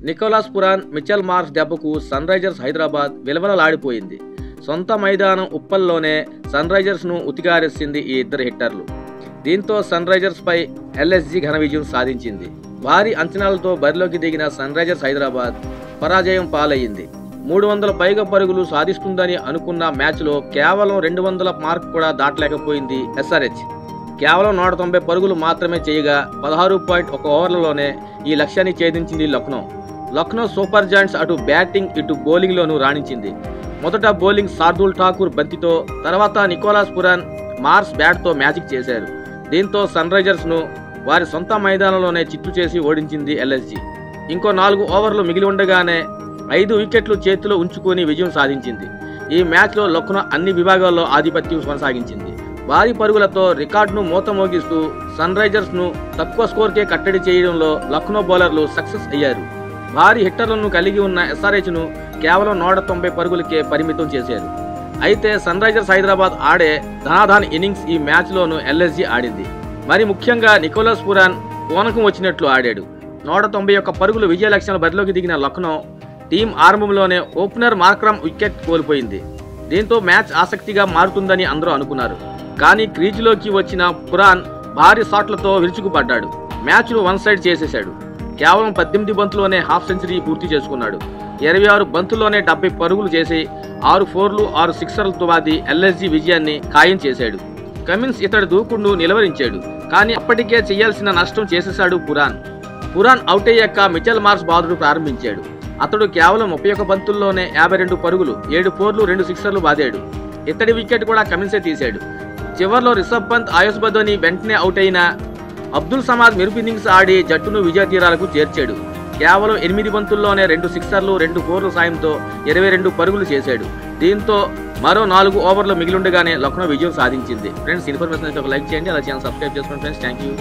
Nicholas Pooran, Mitchell Marsh దెబ్బకు sun Risers Hyderabad విలవలలాడిపోయింది. సొంత మైదానం ఉప్పల్లోనే సన్ రైజర్స్ను ఉతికారేసింది ఈ ఇద్దరు హిట్టర్లు. దీంతో సన్ రైజర్స్ పై ఎల్ఎస్జీ ఘన విజయం సాధించింది. భారీ అంచనాలతో బరిలోకి దిగిన సన్ రైజర్స్ హైదరాబాద్ పరాజయం పాలయ్యింది. 300 పైగా పరుగులు సాధిస్తుందని అనుకున్న మ్యాచ్లో కేవలం 200 మార్క్ కూడా దాటలేకపోయింది ఎస్ఆర్హెచ్. కేవలం 190 పరుగులు మాత్రమే చేయగా 16.1 ఓవర్లలోనే ఈ లక్ష్యాన్ని ఛేదించింది లక్నో. లక్నో సూపర్ జాయింట్స్ అటు బ్యాటింగ్ ఇటు బౌలింగ్లోనూ రాణించింది. మొదట బౌలింగ్ శార్దుల్ ఠాకూర్ బంతితో, తర్వాత నికోలస్ పురాన్, మార్ష్ బ్యాట్తో మ్యాజిక్ చేశారు. దీంతో సన్ రైజర్స్ను వారి సొంత మైదానంలోనే చిత్తు చేసి ఓడించింది ఎల్ఎస్జీ. ఇంకో 4 ఓవర్లు మిగిలి ఉండగానే 5 వికెట్లు చేతిలో ఉంచుకొని విజయం సాధించింది. ఈ మ్యాచ్లో లక్నో అన్ని విభాగాల్లో ఆధిపత్యం కొనసాగించింది. భారీ పరుగులతో రికార్డును మోతమోగిస్తూ సన్ రైజర్స్ను తక్కువ స్కోర్కే కట్టడి చేయడంలో లక్నో బౌలర్లు సక్సెస్ అయ్యారు. భారీ హిట్టర్లను కలిగి ఉన్న ఎస్ఆర్హెచ్ను కేవలం 190 పరుగులకే పరిమితం చేశారు. అయితే సన్ రైజర్స్ హైదరాబాద్ ఆడే ధనాధన్ ఇన్నింగ్స్ ఈ మ్యాచ్లోనూ ఎల్ఎస్జీ ఆడింది. మరి ముఖ్యంగా నికోలస్ పురాన్ పూనకం వచ్చినట్లు ఆడాడు. 191 పరుగులు విజయ లక్ష్యాల బరిలోకి దిగిన లక్నో టీం ఆరంభంలోనే ఓపెనర్ మార్క్రమ్ వికెట్ కోల్పోయింది. దీంతో మ్యాచ్ ఆసక్తిగా మారుతుందని అందరూ అనుకున్నారు. కానీ క్రీజులోకి వచ్చిన పురాన్ భారీ షాట్లతో విరుచుకుపడ్డాడు. మ్యాచ్ను వన్ సైడ్ చేసేశాడు. కేవలం 18 బంతుల్లోనే హాఫ్ సెంచరీ పూర్తి చేసుకున్నాడు. 26 బంతుల్లోనే 70 పరుగులు చేసి 6 4లు 6 సిక్సర్లతో వాది ఎల్ఎస్జీ విజయాన్ని ఖాయం చేశాడు. కమిన్స్ ఇతడి దూకుడును నిలవరించాడు. కానీ అప్పటికే చేయాల్సిన నష్టం చేసేశాడు పురాన్. అవుట్ అయ్యాక మిచెల్ మార్ష్ బాదుడు ప్రారంభించాడు. అతడు కేవలం 31 బంతుల్లోనే 52 పరుగులు, 7 4లు 2 సిక్సర్లు బాదాడు. ఇతడి వికెట్ కూడా కమిన్సే తీశాడు. చివర్లో రిషబ్ పంత్, ఆయుష్ బదోని వెంటనే అవుట్ అయిన అబ్దుల్ సమాద్ మెరుపు ఇన్నింగ్స్ ఆడి జట్టును విజయ తీరాలకు చేర్చాడు. కేవలం 8 బంతుల్లోనే 2 సిక్సర్లు 2 4ల సాయంతో 22 పరుగులు చేశాడు. దీంతో మరో 4 ఓవర్లు మిగిలిండగానే లక్నో విజయం సాధించింది. ఫ్రెండ్స్, ఇన్ఫర్మేషన్ ఒక లైక్ చేయండి, అలా ఛానల్ సబ్స్క్రైబ్ చేసుకోండి ఫ్రెండ్స్. Thank you.